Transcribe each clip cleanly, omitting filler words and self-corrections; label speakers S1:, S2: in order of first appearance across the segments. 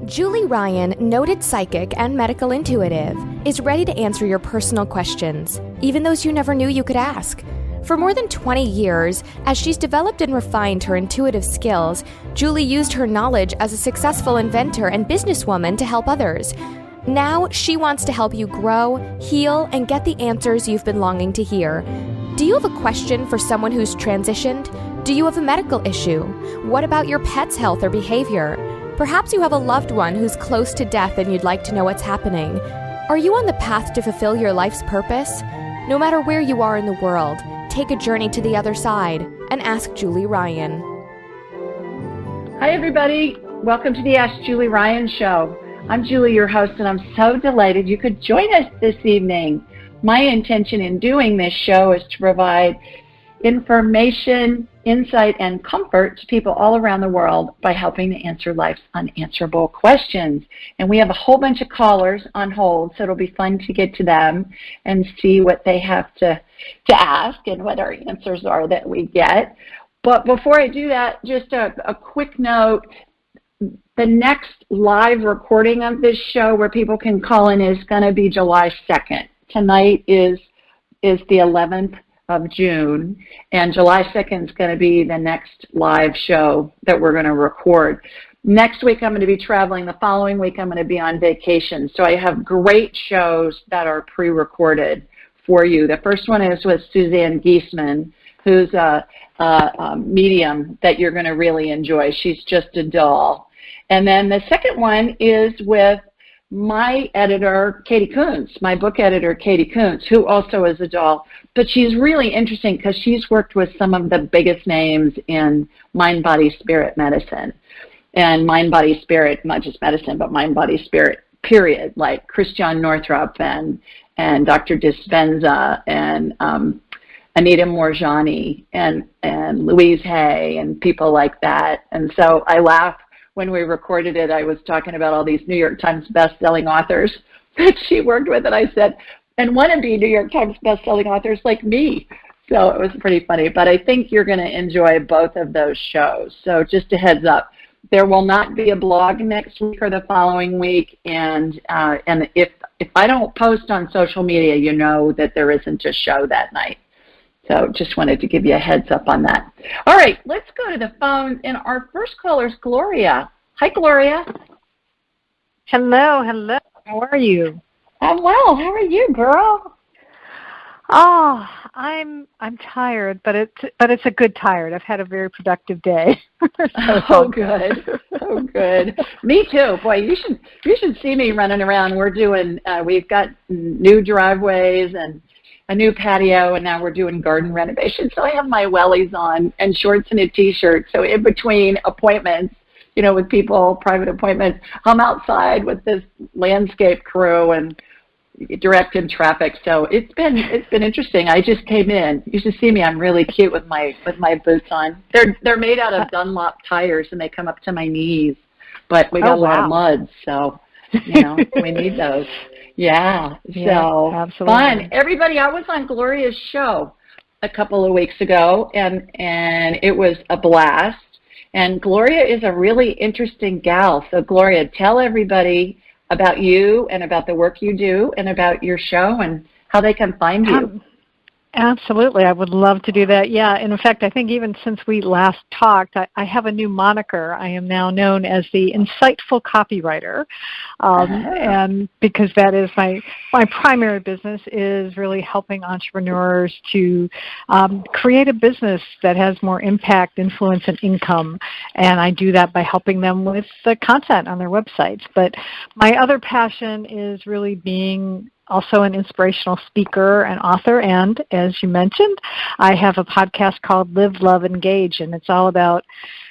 S1: Julie Ryan, noted psychic and medical intuitive, is ready to answer your personal questions, even those you never knew you could ask. For more than 20 years, as she's developed and refined her intuitive skills, Julie used her knowledge as a successful inventor and businesswoman to help others. Now, she wants to help you grow, heal, and get the answers you've been longing to hear. Do you have a question for someone who's transitioned? Do you have a medical issue? What about your pet's health or behavior? Perhaps you have a loved one who's close to death and you'd like to know what's happening. Are you on the path to fulfill your life's purpose? No matter where you are in the world, take a journey to the other side and ask Julie Ryan.
S2: Hi, everybody. Welcome to the Ask Julie Ryan Show. I'm Julie, your host, and I'm so delighted you could join us this evening. My intention in doing this show is to provide information, insight, and comfort to people all around the world by helping to answer life's unanswerable questions. And we have a whole bunch of callers on hold, so it'll be fun to get to them and see what they have to ask and what our answers are that we get. But before I do that, just a quick note. The next live recording of this show where people can call in is going to be July 2nd. Tonight is the 11th of June, and July 2nd is going to be the next live show that we're going to record. Next week I'm going to be traveling. The following week I'm going to be on vacation. So I have great shows that are pre-recorded for you. The first one is with Suzanne Giesman, who's a medium that you're going to really enjoy. She's just a doll. And then the second one is with my editor, Katie Kuntz, my book editor, Katie Kuntz, who also is a doll. But she's really interesting because she's worked with some of the biggest names in mind, body, spirit medicine. And mind, body, spirit, not just medicine, but mind, body, spirit, period, like Christian Northrup and Dr. Dispenza and Anita Moorjani and Louise Hay and people like that. And so I laugh. When we recorded it, I was talking about all these New York Times best-selling authors that she worked with, and I said, and want to be New York Times best-selling authors like me. So it was pretty funny. But I think you're going to enjoy both of those shows. So just a heads up, there will not be a blog next week or the following week, and if I don't post on social media, you know that there isn't a show that night. So just wanted to give you a heads up on that. All right, let's go to the phone. And our first caller is Gloria. Hi, Gloria.
S3: Hello. How are you?
S2: I'm well. How are you, girl?
S3: Oh, I'm tired, but it's a good tired. I've had a very productive day.
S2: Oh, good. Oh, good. Me too. Boy, you should see me running around. We've got new driveways and a new patio, and now we're doing garden renovation. So I have my wellies on and shorts and a T-shirt. So in between appointments, with people, private appointments, I'm outside with this landscape crew and directing traffic. So it's been interesting. I just came in. You should see me. I'm really cute with my boots on. They're made out of Dunlop tires, and they come up to my knees. But we got a lot of mud, so we need those. Yeah, so
S3: absolutely.
S2: Fun. Everybody, I was on Gloria's show a couple of weeks ago, and it was a blast. And Gloria is a really interesting gal. So, Gloria, tell everybody about you and about the work you do and about your show and how they can find you.
S3: Absolutely. I would love to do that. Yeah. And in fact, I think even since we last talked, I have a new moniker. I am now known as the insightful copywriter. And because that is my primary business is really helping entrepreneurs to create a business that has more impact, influence, and income. And I do that by helping them with the content on their websites. But my other passion is really being also an inspirational speaker and author, and as you mentioned, I have a podcast called Live, Love, Engage, and it's all about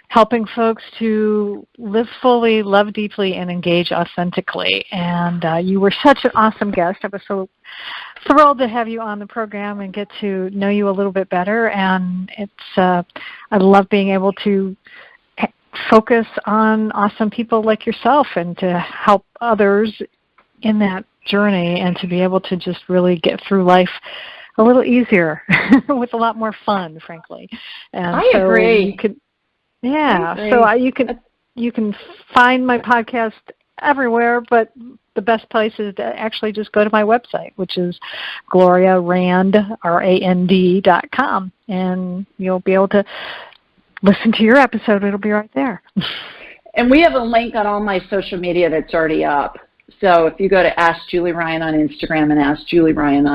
S3: helping folks to live fully, love deeply, and engage authentically. And you were such an awesome guest. I was so thrilled to have you on the program and get to know you a little bit better, and I love being able to focus on awesome people like yourself and to help others in that journey and to be able to just really get through life a little easier with a lot more fun, frankly. And
S2: I agree.
S3: You can find my podcast everywhere, but the best place is to actually just go to my website, which is Gloria Rand, RAND.com, and you'll be able to listen to your episode. It'll be right there.
S2: And we have a link on all my social media that's already up. So if you go to Ask Julie Ryan on Instagram and Ask Julie Ryan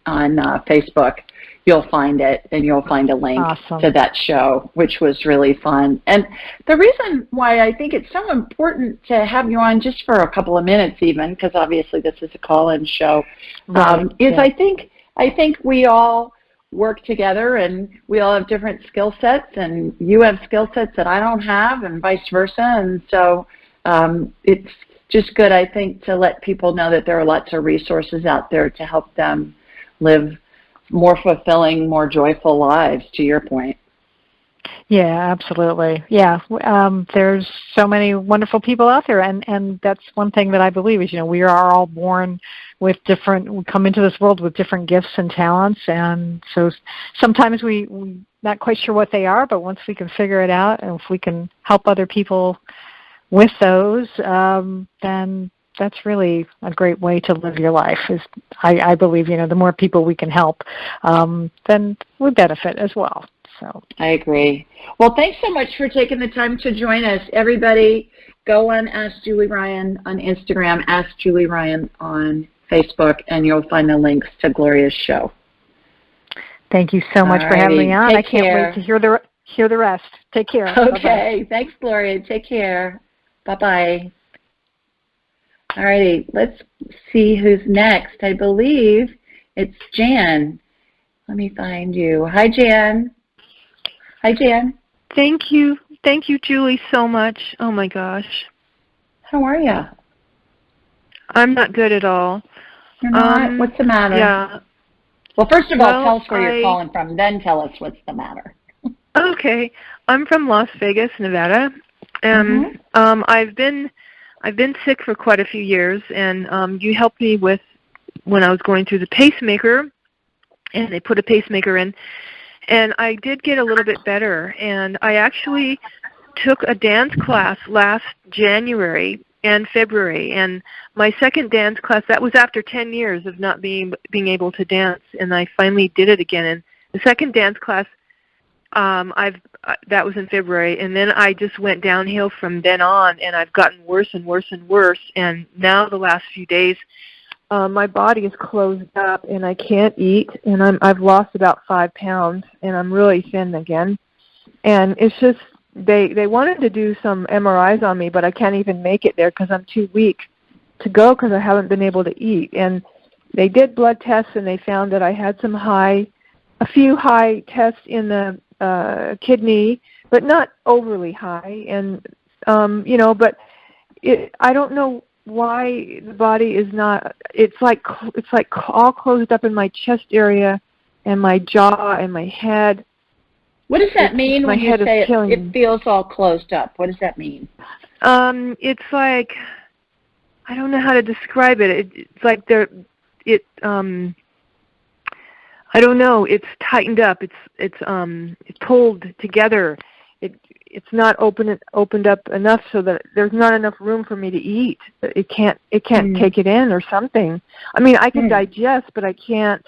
S2: on Facebook, you'll find it, and you'll find a link to that show, which was really fun. And the reason why I think it's so important to have you on just for a couple of minutes even, because obviously this is a call-in show, is I think we all work together, and we all have different skill sets, and you have skill sets that I don't have, and vice versa. And so it's just good, I think, to let people know that there are lots of resources out there to help them live more fulfilling, more joyful lives, to your point.
S3: Yeah, absolutely. Yeah, there's so many wonderful people out there, and that's one thing that I believe is, we are all born with we come into this world with different gifts and talents, and so sometimes we're not quite sure what they are, but once we can figure it out, and if we can help other people with those, then that's really a great way to live your life. I believe, the more people we can help, then we benefit as well. So
S2: I agree. Well, thanks so much for taking the time to join us. Everybody, go on Ask Julie Ryan on Instagram, Ask Julie Ryan on Facebook, and you'll find the links to Gloria's show.
S3: Thank you so much for having me on. I can't wait to hear the rest. Take care.
S2: Okay.
S3: Bye-bye.
S2: Thanks, Gloria. Take care. Bye-bye. All righty. Let's see who's next. I believe it's Jan. Let me find you. Hi, Jan. Hi, Jan.
S4: Thank you, Julie, so much. Oh, my gosh.
S2: How are you?
S4: I'm not good at all.
S2: You're not? What's the matter?
S4: Yeah.
S2: Well, first of all, tell us where you're calling from. Then tell us what's the matter.
S4: Okay. I'm from Las Vegas, Nevada. And I've been sick for quite a few years, and you helped me with when I was going through the pacemaker, and they put a pacemaker in. And I did get a little bit better, and I actually took a dance class last January and February, and my second dance class, that was after 10 years of not being able to dance, and I finally did it again. And the second dance class, that was in February, and then I just went downhill from then on, and I've gotten worse and worse and worse, and now the last few days, my body is closed up, and I can't eat, and I've lost about 5 pounds, and I'm really thin again. And it's just, they wanted to do some MRIs on me, but I can't even make it there because I'm too weak to go because I haven't been able to eat. And they did blood tests, and they found that I had a few high tests in the kidney, but not overly high. And, but I don't know why the body is not, it's like all closed up in my chest area and my jaw and my head.
S2: What does that mean when you say it feels all closed up? What does that mean?
S4: It's like, I don't know how to describe it. It's like I don't know. It's tightened up. It's pulled together. It's not opened up enough so that there's not enough room for me to eat. It can't take it in or something. I mean, I can digest, but I can't.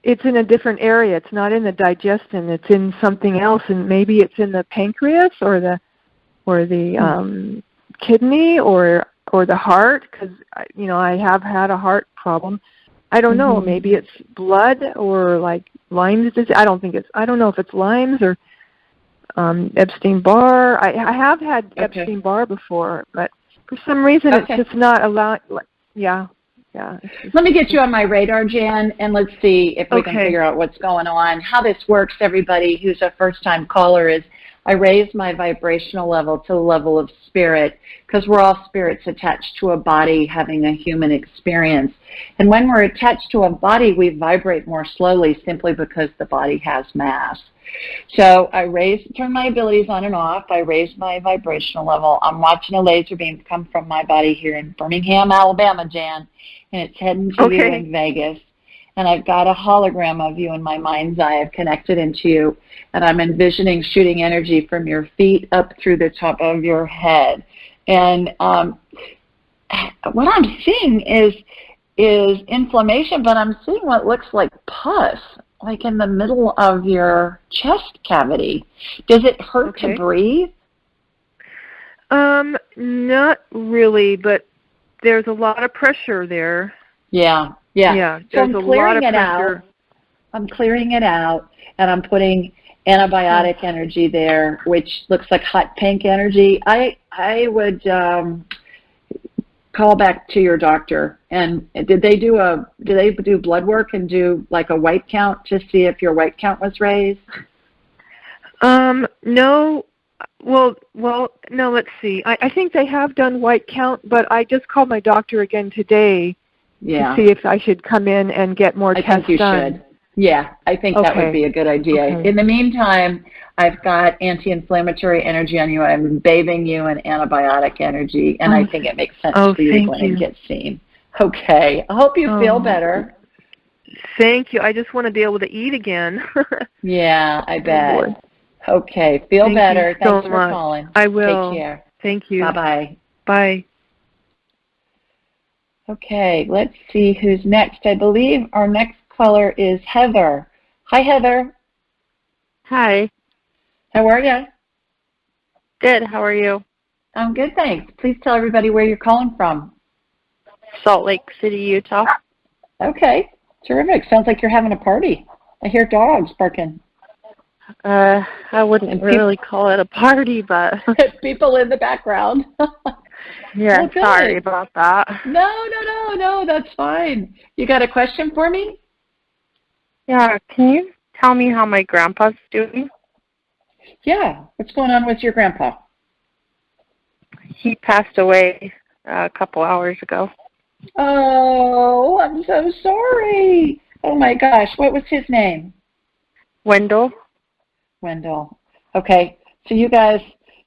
S4: It's in a different area. It's not in the digestion. It's in something else, and maybe it's in the pancreas or the kidney or the heart, because I have had a heart problem. I don't know. Maybe it's blood or like Lyme's disease. I don't know if it's Lyme's or Epstein-Barr. I have had Epstein-Barr before, but for some reason it's just not allowed. Yeah.
S2: Let me get you on my radar, Jan, and let's see if we can figure out what's going on. How this works, everybody who's a first-time caller, is I raise my vibrational level to the level of spirit, because we're all spirits attached to a body having a human experience. And when we're attached to a body, we vibrate more slowly simply because the body has mass. So I turn my abilities on and off. I raise my vibrational level. I'm watching a laser beam come from my body here in Birmingham, Alabama, Jan, and it's heading to you in Vegas. And I've got a hologram of you in my mind's eye. I've connected into you, and I'm envisioning shooting energy from your feet up through the top of your head. And what I'm seeing is inflammation, but I'm seeing what looks like pus, like in the middle of your chest cavity. Does it hurt to breathe?
S4: Not really, but there's a lot of pressure there.
S2: Yeah.
S4: Yeah,
S2: So I'm clearing it out. I'm clearing it out, and I'm putting antibiotic energy there, which looks like hot pink energy. I would call back to your doctor. And did they do blood work and do like a white count to see if your white count was raised?
S4: No. Well, no, let's see. I think they have done white count, but I just called my doctor again today to see if I should come in and get more tests done.
S2: I think you should. Yeah, I think that would be a good idea.
S4: Okay.
S2: In the meantime, I've got anti-inflammatory energy on you. I'm bathing you in antibiotic energy, and I think it makes sense for you to go and get seen. Okay. I hope you feel better.
S4: Thank you. I just want to be able to eat again.
S2: Yeah, I bet. Okay. Feel better. Thanks for calling.
S4: I will.
S2: Take care.
S4: Thank you.
S2: Bye-bye.
S4: Bye.
S2: Okay. Let's see who's next. I believe our next caller is Heather. Hi, Heather.
S5: Hi.
S2: How are you?
S5: Good. How are you?
S2: I'm good, thanks. Please tell everybody where you're calling from.
S5: Salt Lake City, Utah.
S2: Okay. Terrific. Sounds like you're having a party. I hear dogs barking.
S5: I wouldn't really call it a party, but...
S2: People in the background.
S5: Yeah, sorry about that.
S2: No, that's fine. You got a question for me?
S5: Yeah, can you tell me how my grandpa's doing?
S2: Yeah, what's going on with your grandpa?
S5: He passed away a couple hours ago.
S2: Oh, I'm so sorry. Oh my gosh, what was his name?
S5: Wendell.
S2: Okay, so you guys,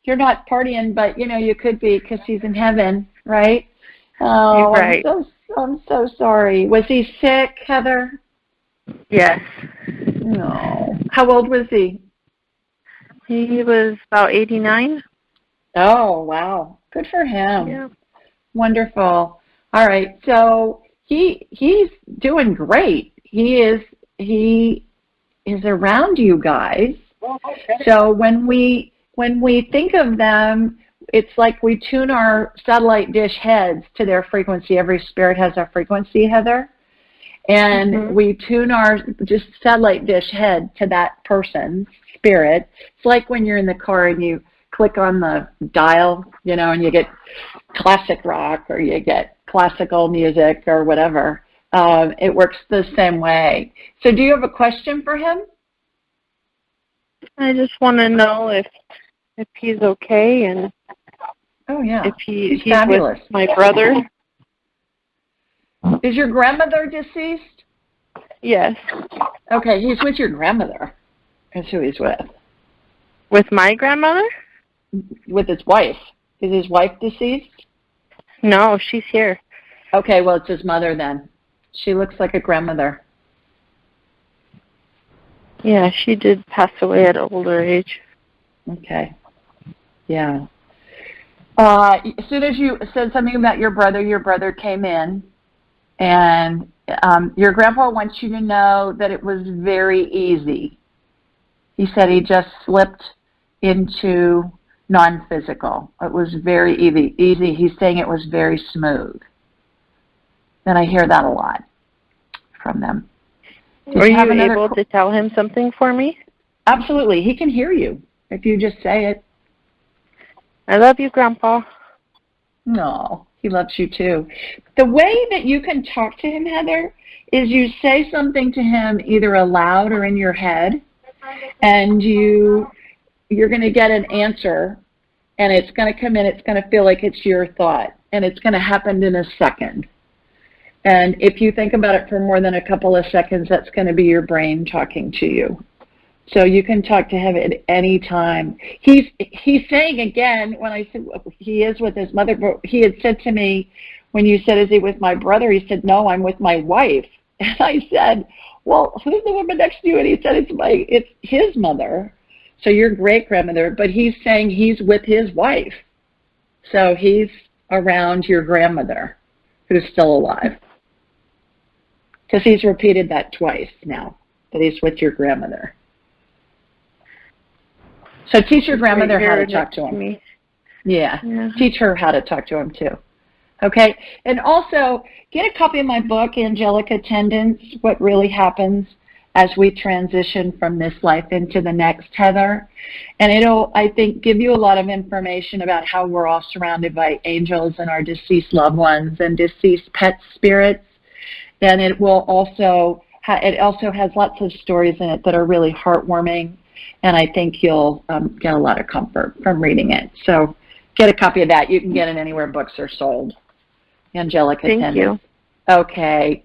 S2: you're not partying, but you could be because he's in heaven, right? Oh,
S5: right.
S2: I'm so sorry. Was he sick, Heather?
S5: Yes.
S2: No. How old was he?
S5: He was about 89.
S2: Oh, wow. Good for him.
S5: Yeah.
S2: Wonderful. All right. So he's doing great. He is around you guys. So when we think of them, it's like we tune our satellite dish heads to their frequency. Every spirit has a frequency, Heather. And we tune our just satellite dish head to that person's spirit. It's like when you're in the car and you click on the dial, and you get classic rock or you get classical music or whatever. It works the same way. So do you have a question for him?
S5: I just want to know if he's okay and if
S2: he's
S5: he's
S2: fabulous.
S5: With my brother.
S2: Is your grandmother deceased?
S5: Yes.
S2: Okay, he's with your grandmother. That's who he's with.
S5: With my grandmother?
S2: With his wife. Is his wife deceased?
S5: No, she's here.
S2: Okay, well, it's his mother then. She looks like a grandmother.
S5: Yeah, she did pass away at an older age.
S2: Okay. Yeah. As soon as you said something about your brother came in, and your grandpa wants you to know that it was very easy. He said he just slipped into non-physical. It was very easy. He's saying it was very smooth. And I hear that a lot from them.
S5: Were you able to tell him something for me?
S2: Absolutely. He can hear you if you just say it.
S5: I love you, Grandpa.
S2: No, he loves you too. The way that you can talk to him, Heather, is you say something to him either aloud or in your head, and you're going to get an answer, and it's going to come in. It's going to feel like it's your thought, and it's going to happen in a second. And if you think about it for more than a couple of seconds, that's going to be your brain talking to you. So you can talk to him at any time. He's saying again, when I said he is with his mother, but he had said to me, when you said, is he with my brother? He said, no, I'm with my wife. And I said, well, who's the woman next to you? And he said, it's his mother. So your great grandmother, but he's saying he's with his wife. So he's around your grandmother who's still alive. Because he's repeated that twice now, that he's with your grandmother. So teach your grandmother how to talk to him. Yeah, teach her how to talk to him too. Okay, and also get a copy of my book, Angelic Attendants, What Really Happens as We Transition from This Life into the Next, Heather. And it'll, I think, give you a lot of information about how we're all surrounded by angels and our deceased loved ones and deceased pet spirits. And it will also, it also has lots of stories in it that are really heartwarming. And I think you'll get a lot of comfort from reading it. So get a copy of that. You can get it anywhere books are sold. Angelic Attendants.
S5: Thank you.
S2: Okay.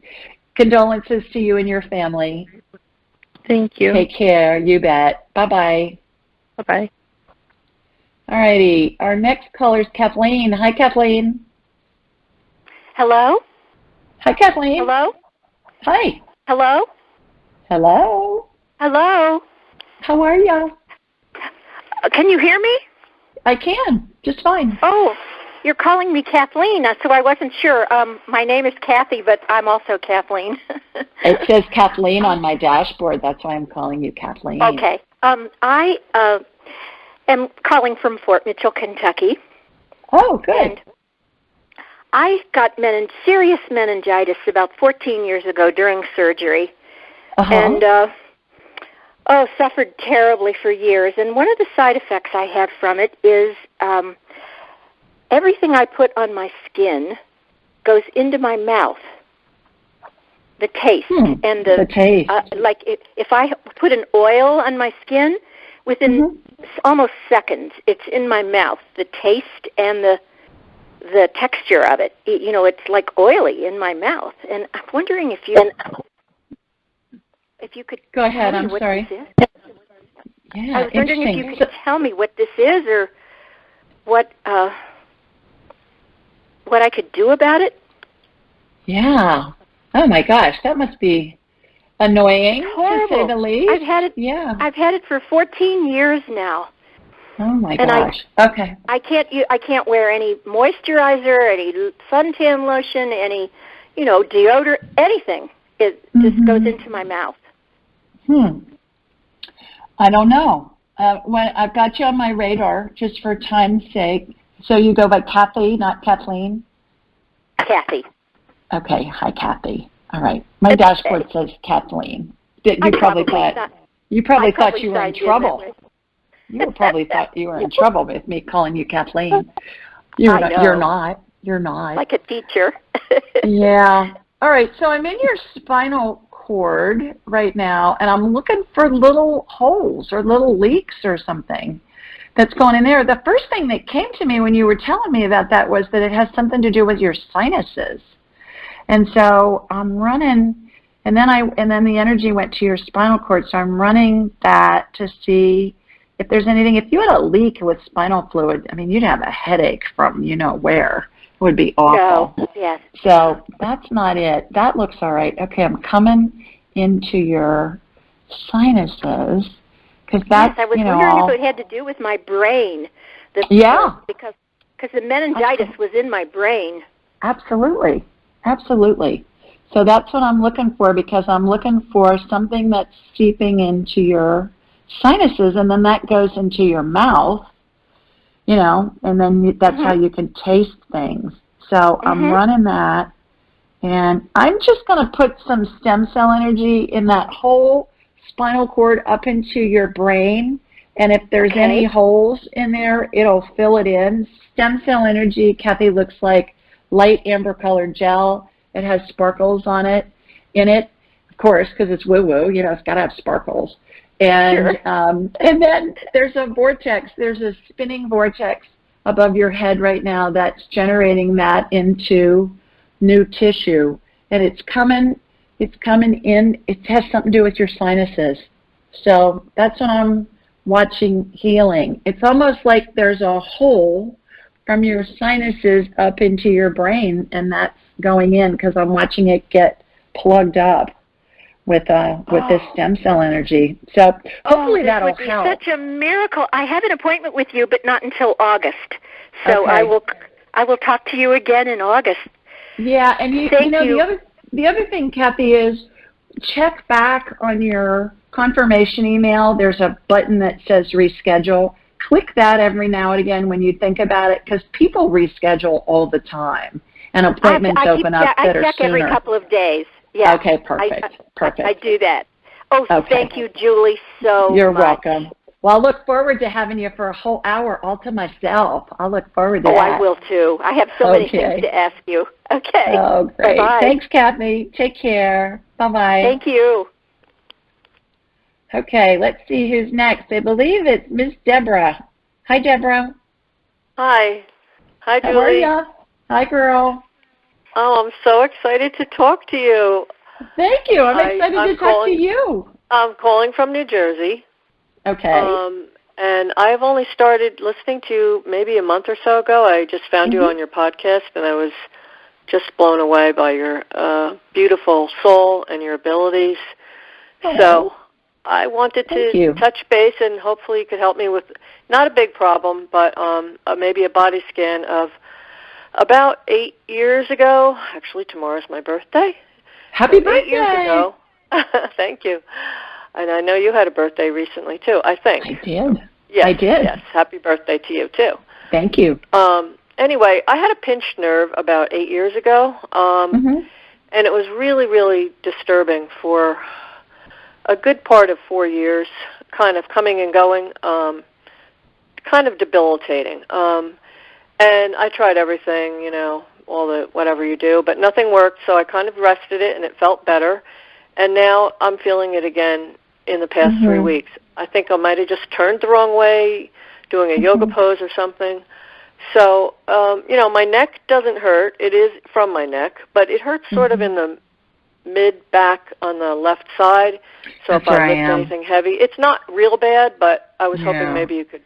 S2: Condolences to you and your family.
S5: Thank you.
S2: Take care. You bet. Bye-bye.
S5: Bye-bye.
S2: All righty. Our next caller is Kathleen. Hi, Kathleen.
S6: Hello?
S2: Hi, Kathleen.
S6: Hello?
S2: Hi.
S6: Hello?
S2: Hello.
S6: Hello?
S2: How are you?
S6: Can you hear me?
S2: I can. Just fine.
S6: Oh, you're calling me Kathleen, so I wasn't sure. My name is Kathy, but I'm also Kathleen.
S2: It says Kathleen on my dashboard. That's why I'm calling you Kathleen.
S6: Okay. I am calling from Fort Mitchell, Kentucky.
S2: Oh, good.
S6: And I got serious meningitis about 14 years ago during surgery. And suffered terribly for years. And one of the side effects I have from it is everything I put on my skin goes into my mouth. The taste and the
S2: taste.
S6: Like if I put an oil on my skin, within almost seconds, it's in my mouth. The taste and the texture of it. You know, it's like oily in my mouth. And I'm wondering if you could
S2: go ahead.
S6: tell me
S2: I'm
S6: what
S2: sorry.
S6: This is.
S2: Yeah,
S6: I was wondering if you could tell me what this is or what I could do about it.
S2: Yeah. Oh my gosh, that must be annoying,
S6: horrible.
S2: To say the least.
S6: I've had it.
S2: Yeah.
S6: I've had it for 14 years now.
S2: Oh my
S6: and
S2: gosh. Okay.
S6: I can't wear any moisturizer, any suntan lotion, any deodorant, anything. It just goes into my mouth.
S2: I don't know. When I've got you on my radar, just for time's sake. So you go by Kathy, not Kathleen?
S6: Kathy.
S2: Okay. Hi, Kathy. All right. My dashboard says Kathleen. You probably thought you were in trouble. You probably thought you were in trouble with me calling you Kathleen. You're not. You're not.
S6: Like a teacher.
S2: Yeah. All right. So I'm in your spinal cord right now, and I'm looking for little holes or little leaks or something that's going in there. The first thing that came to me when you were telling me about that was that it has something to do with your sinuses. And so I'm running, and then the energy went to your spinal cord. So I'm running that to see if there's anything. If you had a leak with spinal fluid, I mean, you'd have a headache from where. It would be awful.
S6: No. Yes.
S2: So that's not it. That looks all right. Okay, I'm coming into your sinuses because that's,
S6: yes, I was wondering if it had to do with my brain. Because the meningitis was in my brain.
S2: Absolutely. Absolutely. So that's what I'm looking for, because I'm looking for something that's seeping into your sinuses, and then that goes into your mouth, and then that's how you can taste things. So I'm running that, and I'm just going to put some stem cell energy in that whole spinal cord up into your brain, and if there's any holes in there, it'll fill it in. Stem cell energy, Kathy, looks like light amber-colored gel. It has sparkles in it, of course, because it's woo-woo. It's got to have sparkles. And and then there's a vortex. There's a spinning vortex above your head right now that's generating that into new tissue. And it's coming in. It has something to do with your sinuses. So that's what I'm watching healing. It's almost like there's a hole from your sinuses up into your brain, and that's going in because I'm watching it get plugged up with this stem cell energy. So hopefully that'll help.
S6: This would be such a miracle. I have an appointment with you, but not until August. So I will I will talk to you again in August.
S2: Yeah, and you know, the other thing, Kathy, is check back on your confirmation email. There's a button that says reschedule. Click that every now and again when you think about it, because people reschedule all the time, and appointments open up that are sooner.
S6: I check every couple of days. Yeah.
S2: Okay, perfect.
S6: I do that. Oh,
S2: okay.
S6: Thank you, Julie, so much.
S2: You're welcome. Well, I look forward to having you for a whole hour all to myself. I'll look forward to that.
S6: Oh, I will too. I have so many things to ask you. Okay.
S2: Oh, great.
S6: Bye-bye.
S2: Thanks, Kathy. Take care. Bye-bye.
S6: Thank you.
S2: Okay, let's see who's next. I believe it's Miss Deborah. Hi, Deborah.
S7: Hi. Hi, Julie.
S2: How are you? Hi, girl.
S7: Oh, I'm so excited to talk to you.
S2: Thank you. I'm excited to talk to you.
S7: I'm calling from New Jersey.
S2: Okay.
S7: And I've only started listening to you maybe a month or so ago. I just found you on your podcast, and I was just blown away by your beautiful soul and your abilities.
S2: Oh.
S7: So I wanted to touch base, and hopefully you could help me with not a big problem, but maybe a body scan of about 8 years ago. Actually, tomorrow's my birthday.
S2: Happy birthday.
S7: 8 years ago. Thank you. And I know you had a birthday recently, too, I think.
S2: I did.
S7: Yes,
S2: I did.
S7: Yes, happy birthday to you, too.
S2: Thank you.
S7: Anyway, I had a pinched nerve about 8 years ago, and it was really, really disturbing for a good part of 4 years, kind of coming and going, kind of debilitating. And I tried everything, you know, all the whatever you do, but nothing worked, so I kind of rested it, and it felt better. And now I'm feeling it again in the past 3 weeks. I think I might have just turned the wrong way, doing a yoga pose or something. So, you know, my neck doesn't hurt. It is from my neck, but it hurts sort of in the mid-back on the left side. So if I lift anything heavy, it's not real bad, but I was hoping maybe you could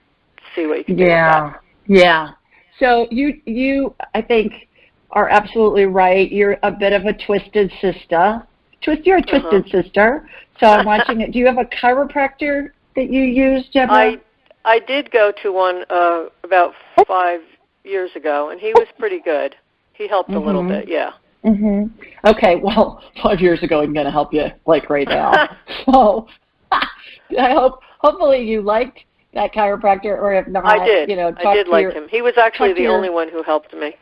S7: see what you could do with that.
S2: Yeah. So you, I think, are absolutely right. You're a bit of a twisted sister. You're a twisted sister. So I'm watching it. Do you have a chiropractor that you use, Deborah?
S7: I did go to one about 5 years ago, and he was pretty good. He helped a little bit, yeah.
S2: Okay, well, 5 years ago I'm going to help you, like, right now. So I hopefully you liked that chiropractor, or if not,
S7: I did.
S2: You know,
S7: I did like him. He was actually the only one who helped me.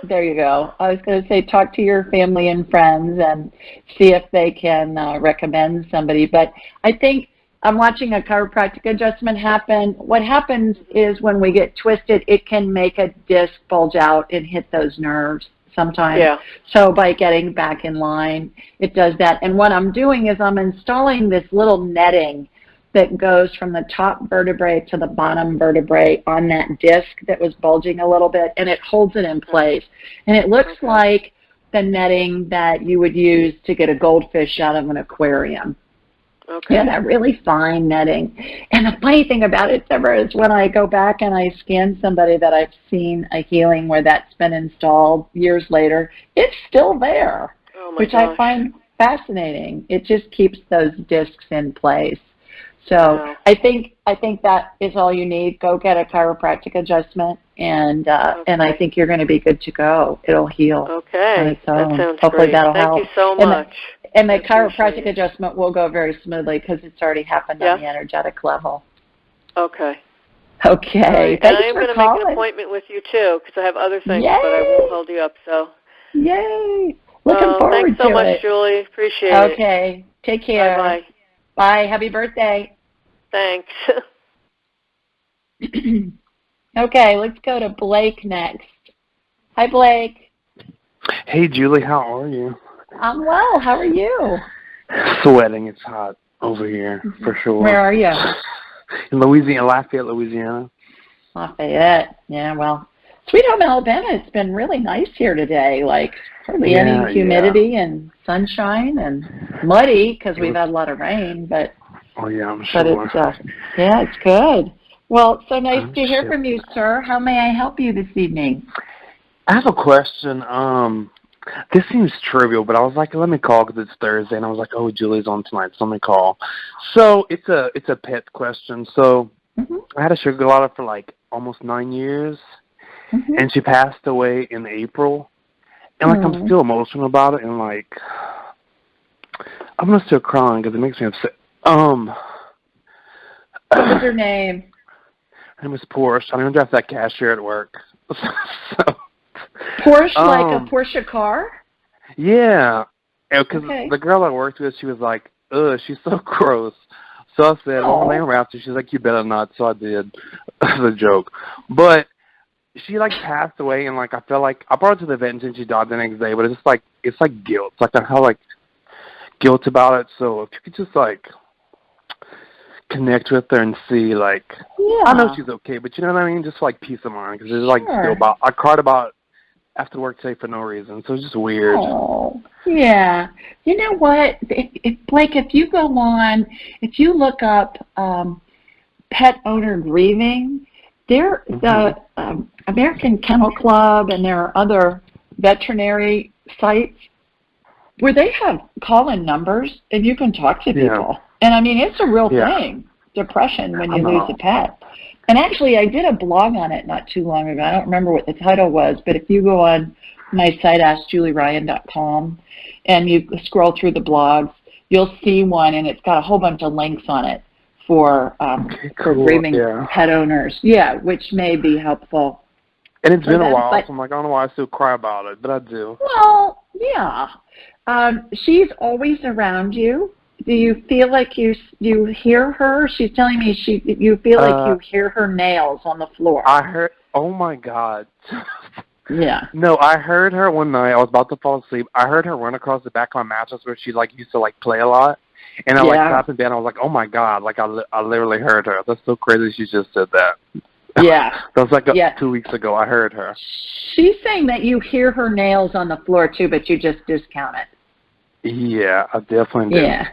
S2: There you go. I was going to say, talk to your family and friends and see if they can recommend somebody. But I think I'm watching a chiropractic adjustment happen. What happens is when we get twisted, it can make a disc bulge out and hit those nerves sometimes. Yeah. So by getting back in line, it does that. And what I'm doing is I'm installing this little netting that goes from the top vertebrae to the bottom vertebrae on that disc that was bulging a little bit, and it holds it in place. And it looks like the netting that you would use to get a goldfish out of an aquarium. Okay. Yeah, that really fine netting. And the funny thing about it, Deborah, is when I go back and I scan somebody that I've seen a healing where that's been installed years later, it's still there, which I find fascinating. It just keeps those discs in place. So I think that is all you need. Go get a chiropractic adjustment, and I think you're going to be good to go. It'll heal.
S7: Okay, that sounds
S2: hopefully
S7: great.
S2: That'll help.
S7: Thank you so much.
S2: And the chiropractic adjustment will go very smoothly because it's already happened on the energetic level.
S7: Okay.
S2: Okay.
S7: Right. And I am going to make an appointment with you too, because I have other things, but I won't hold you up. So.
S2: Yay! Looking forward to it.
S7: Thanks so much, Julie. Appreciate it.
S2: Okay. Take care.
S7: Bye-bye.
S2: Bye. Happy birthday.
S7: Thanks.
S2: Okay, let's go to Blake next. Hi, Blake.
S8: Hey, Julie. How are you?
S2: I'm well. How are you?
S8: Sweating. It's hot over here, for sure.
S2: Where are you?
S8: In Louisiana, Lafayette, Louisiana.
S2: Lafayette. Yeah, well, Sweet Home, Alabama, it's been really nice here today. Like, hardly any humidity and sunshine and muddy because we've had a lot of rain, but...
S8: Oh, yeah, I'm sure.
S2: But it's good. Well, so nice to hear from you, sir. How may I help you this evening?
S8: I have a question. This seems trivial, but I was like, let me call because it's Thursday, and I was like, oh, Julie's on tonight, so let me call. So it's a pet question. So I had a sugar glider for like almost 9 years, and she passed away in April. And, like, I'm still emotional about it, and, like, I'm going to start crying because it makes me upset.
S2: What was her name?
S8: Her name was Porsche. I named her after that cashier at work.
S2: Porsche, like a Porsche car?
S8: Yeah. Because the girl I worked with, she was like, ugh, she's so gross. So I said, well, I'll name her after. She's like, you better not. So I did. As a joke. But she, like, passed away, and, like, I felt like I brought her to the vet, and she died the next day. But it's like guilt. It's like I have, like, guilt about it. So if you could just, like, connect with her and see, like, I know she's okay, but you know what I mean? Just, like, peace of mind. Because it's, like, still about, I cried about after work today for no reason. So it's just weird.
S2: Oh, yeah. You know what? Blake, if you go on, if you look up pet owner grieving, the American Kennel Club, and there are other veterinary sites where they have call-in numbers, and you can talk to people. And, I mean, it's a real thing, depression when you lose a pet. And actually, I did a blog on it not too long ago. I don't remember what the title was, but if you go on my site, AskJulieRyan.com, and you scroll through the blogs, you'll see one, and it's got a whole bunch of links on it for grieving pet owners. Yeah, which may be helpful.
S8: And it's been a while, so I'm like, I don't know why I still cry about it, but I do.
S2: Well, yeah. She's always around you. Do you feel like you hear her? She's telling me you feel like you hear her nails on the floor.
S8: I heard, oh my God.
S2: Yeah.
S8: No, I heard her one night. I was about to fall asleep. I heard her run across the back of my mattress where she, like, used to, like, play a lot. And I, like, sat in bed, and I was like, oh my God. Like, I literally heard her. That's so crazy she just said that.
S2: Yeah.
S8: That was like 2 weeks ago. I heard her.
S2: She's saying that you hear her nails on the floor, too, but you just discount it.
S8: Yeah, I definitely do.
S2: Yeah.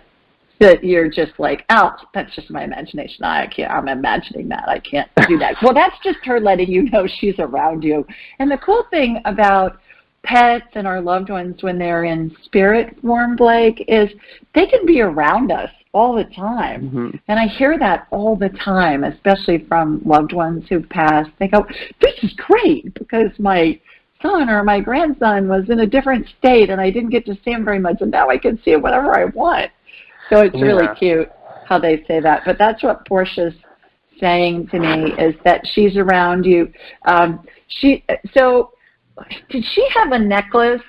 S2: That you're just like, oh, that's just my imagination. I'm imagining that. I can't do that. Well, that's just her letting you know she's around you. And the cool thing about pets and our loved ones when they're in spirit form, Blake, is they can be around us all the time. Mm-hmm. And I hear that all the time, especially from loved ones who've passed. They go, this is great because my son or my grandson was in a different state and I didn't get to see him very much, and now I can see him whenever I want. So it's really cute how they say that. But that's what Portia's saying to me, is that she's around you. So did she have a necklace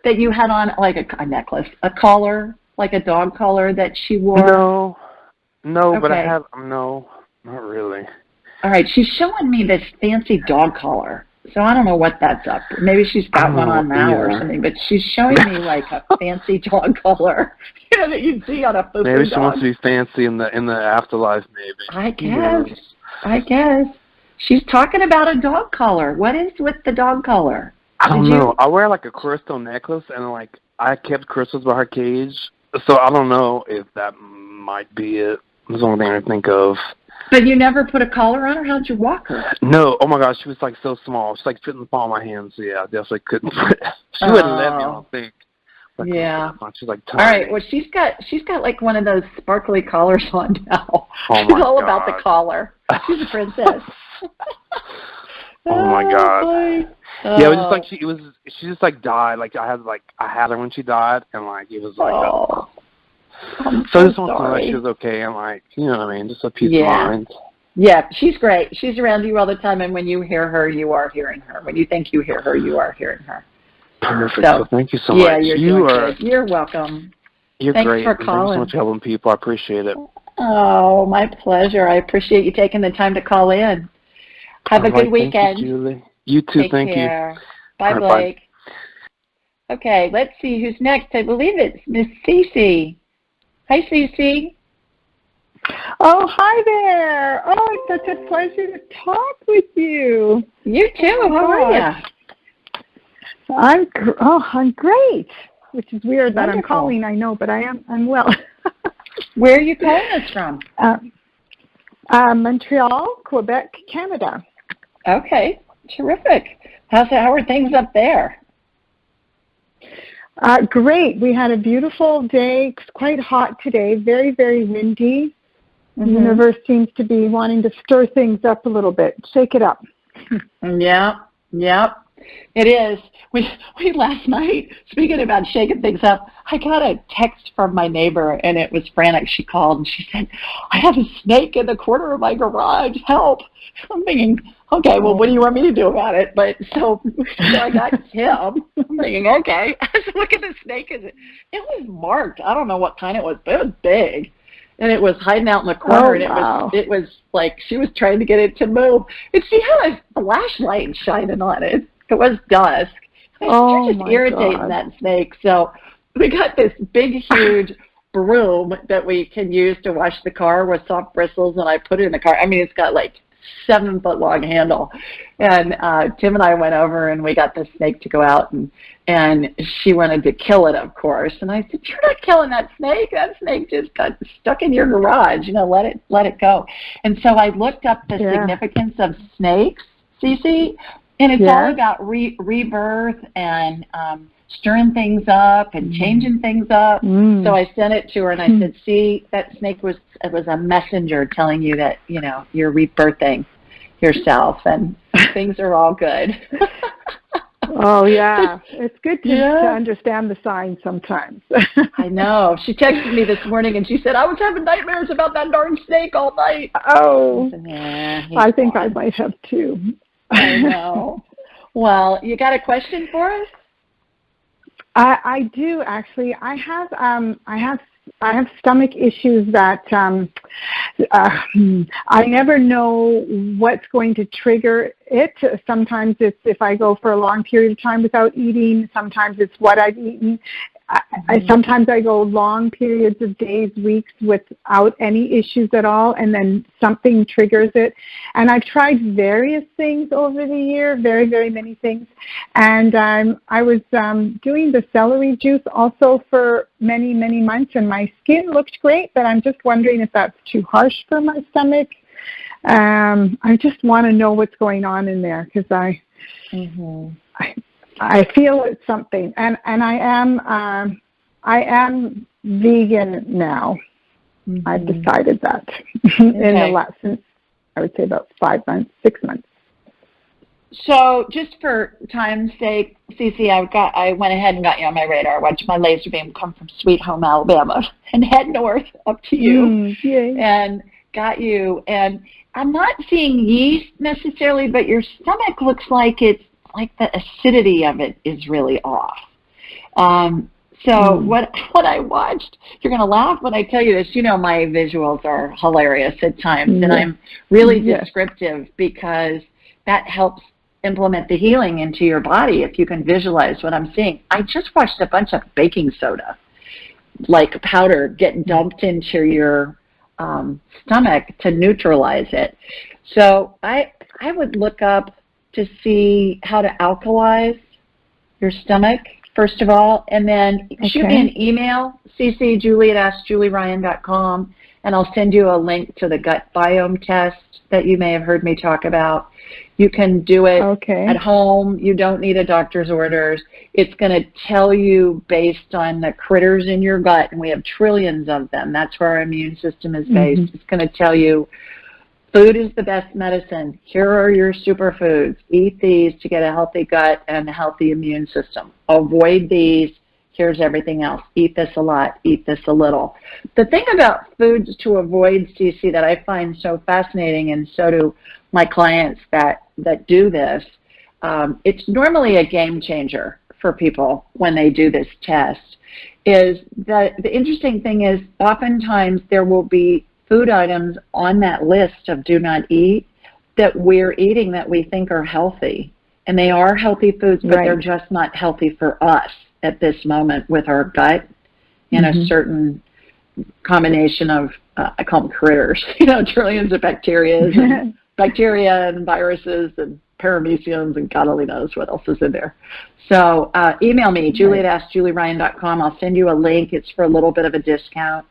S2: that you had on, like a necklace, a collar, like a dog collar that she wore?
S8: No, but I have, no, not really.
S2: All right, she's showing me this fancy dog collar. So I don't know what that's up. Maybe she's got one on now or something, but she's showing me like a fancy dog collar, that you'd see on a food
S8: Maybe she wants to be fancy in the afterlife, maybe.
S2: I guess. She's talking about a dog collar. What is with the dog collar?
S8: I don't know. I wear like a crystal necklace, and like I kept crystals by her cage, so I don't know if that might be it. That's the only thing I can think of.
S2: But you never put a collar on her? How'd you walk her?
S8: No. Oh, my gosh. She was, like, so small. She's, like, fit in the palm of my hand. So, yeah, I definitely couldn't put it. She wouldn't let me, I don't think. Like, she's, like, tiny.
S2: All right. Well, she's got, like, one of those sparkly collars on now.
S8: Oh,
S2: she's all about the collar. She's a princess.
S8: Oh, my God. Yeah, it was just, like, she just, like, died. Like, I had her when she died. And, like, it was, like, so I just want to know that she was okay and, like, you know what I mean, just a peace of mind.
S2: Yeah, she's great. She's around you all the time, and when you hear her, you are hearing her. When you think you hear her, you are hearing her.
S8: Perfect. So thank you so much.
S2: Yeah, you're welcome.
S8: You're great.
S2: Thanks for calling.
S8: Thanks so much for helping people. I appreciate it.
S2: Oh, my pleasure. I appreciate you taking the time to call in. Have a good weekend.
S8: Thank you, Julie. You too.
S2: Take
S8: thank
S2: care.
S8: You.
S2: Bye, Blake. Bye. Okay, let's see who's next. I believe it's Miss Cece. Hi, Cece.
S9: Oh, hi there. Oh, it's such a pleasure to talk with you.
S2: You too. How are you?
S9: I'm great, which is weird that I'm calling, I know, but I'm well.
S2: Where are you calling us from?
S9: Montreal, Quebec, Canada.
S2: Okay, terrific. How are things up there?
S9: Great. We had a beautiful day. It's quite hot today. Very, very windy. Mm-hmm. The universe seems to be wanting to stir things up a little bit. Shake it up.
S2: Yeah. Yep, it is. We last night, speaking about shaking things up, I got a text from my neighbor, and it was frantic. She called, and she said, I have a snake in the corner of my garage. Help. I'm thinking, okay, well, what do you want me to do about it? But so I got Tim. I'm thinking, okay. I said, look at the snake. It was marked. I don't know what kind it was, but it was big. And it was hiding out in the corner, it was like she was trying to get it to move. And she had a flashlight shining on it. It was dusk. She's just irritating that snake. So we got this big, huge broom that we can use to wash the car with soft bristles, and I put it in the car. I mean, it's got like 7-foot-long handle. And Tim and I went over, and we got the snake to go out, and she wanted to kill it, of course. And I said, you're not killing that snake. That snake just got stuck in your garage. Let it go. And so I looked up the significance of snakes, Cece, and it's all about rebirth and stirring things up and changing things up. So I sent it to her, and I said, see, that snake was a messenger telling you that, you're rebirthing yourself, and things are all good.
S9: Oh, yeah. It's good to understand the signs sometimes.
S2: I know. She texted me this morning, and she said, I was having nightmares about that darn snake all night.
S9: Oh,
S2: I
S9: think I might have too.
S2: I know. Well, you got a question for us?
S9: I do, actually. I have stomach issues that I never know what's going to trigger it. Sometimes it's if I go for a long period of time without eating. Sometimes it's what I've eaten. Sometimes I go long periods of days, weeks without any issues at all, and then something triggers it. And I've tried various things over the year, very, very many things. And I was doing the celery juice also for many, many months, and my skin looked great, but I'm just wondering if that's too harsh for my stomach. I just want to know what's going on in there, because I feel it's something, and I am vegan now. I've decided that in the last, since I would say about 6 months.
S2: So just for time's sake, Cece, I went ahead and got you on my radar. Watched my laser beam come from Sweet Home, Alabama, and head north up to you, and got you. And I'm not seeing yeast necessarily, but your stomach looks like it's like the acidity of it is really off. So what I watched, you're going to laugh when I tell you this. My visuals are hilarious at times, and I'm really descriptive because that helps implement the healing into your body if you can visualize what I'm seeing. I just watched a bunch of baking soda, like powder, get dumped into your stomach to neutralize it. So I would look up to see how to alkalize your stomach, first of all, and then shoot me an email, ccjulie@askjulieryan.com, and I'll send you a link to the gut biome test that you may have heard me talk about. You can do it at home. You don't need a doctor's orders. It's going to tell you based on the critters in your gut, and we have trillions of them. That's where our immune system is based. It's going to tell you food is the best medicine. Here are your superfoods. Eat these to get a healthy gut and a healthy immune system. Avoid these. Here's everything else. Eat this a lot. Eat this a little. The thing about foods to avoid, Cece, that I find so fascinating, and so do my clients that do this, it's normally a game changer for people when they do this test, is that the interesting thing is oftentimes there will be food items on that list of do not eat that we're eating that we think are healthy. And they are healthy foods, but they're just not healthy for us at this moment with our gut and a certain combination of, I call them critters, trillions of bacteria and viruses and parameciums and God only knows what else is in there. So email me, julie@askjulieryan.com. I'll send you a link. It's for a little bit of a discount.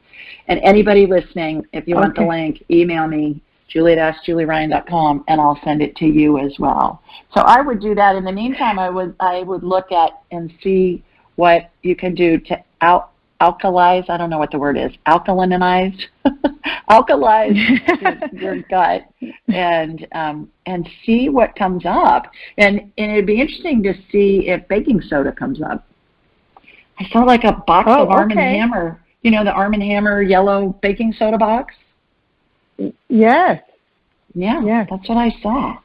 S2: And anybody listening, if you want the link, email me, julie@askjulieryan.com, and I'll send it to you as well. So I would do that. In the meantime, I would look at and see what you can do to alkalize. I don't know what the word is. Alkalinize alkalize your gut and see what comes up. And it'd be interesting to see if baking soda comes up. I saw like a box of Arm & Hammer, you know, the Arm & Hammer yellow baking soda box.
S9: Yes.
S2: Yeah, that's what I saw.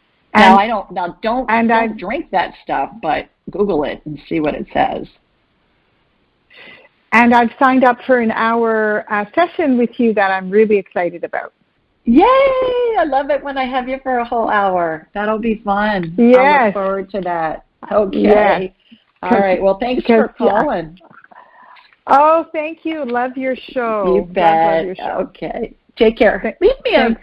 S2: Don't drink that stuff, but Google it and see what it says.
S9: And I've signed up for an hour session with you that I'm really excited about.
S2: Yay! I love it when I have you for a whole hour. That'll be fun.
S9: Yes.
S2: I look forward to that. Okay.
S9: Yes.
S2: All right. Well, thanks for calling.
S9: Oh, thank you. Love your show.
S2: You bet.
S9: Love your show.
S2: Okay. Take care. Leave me a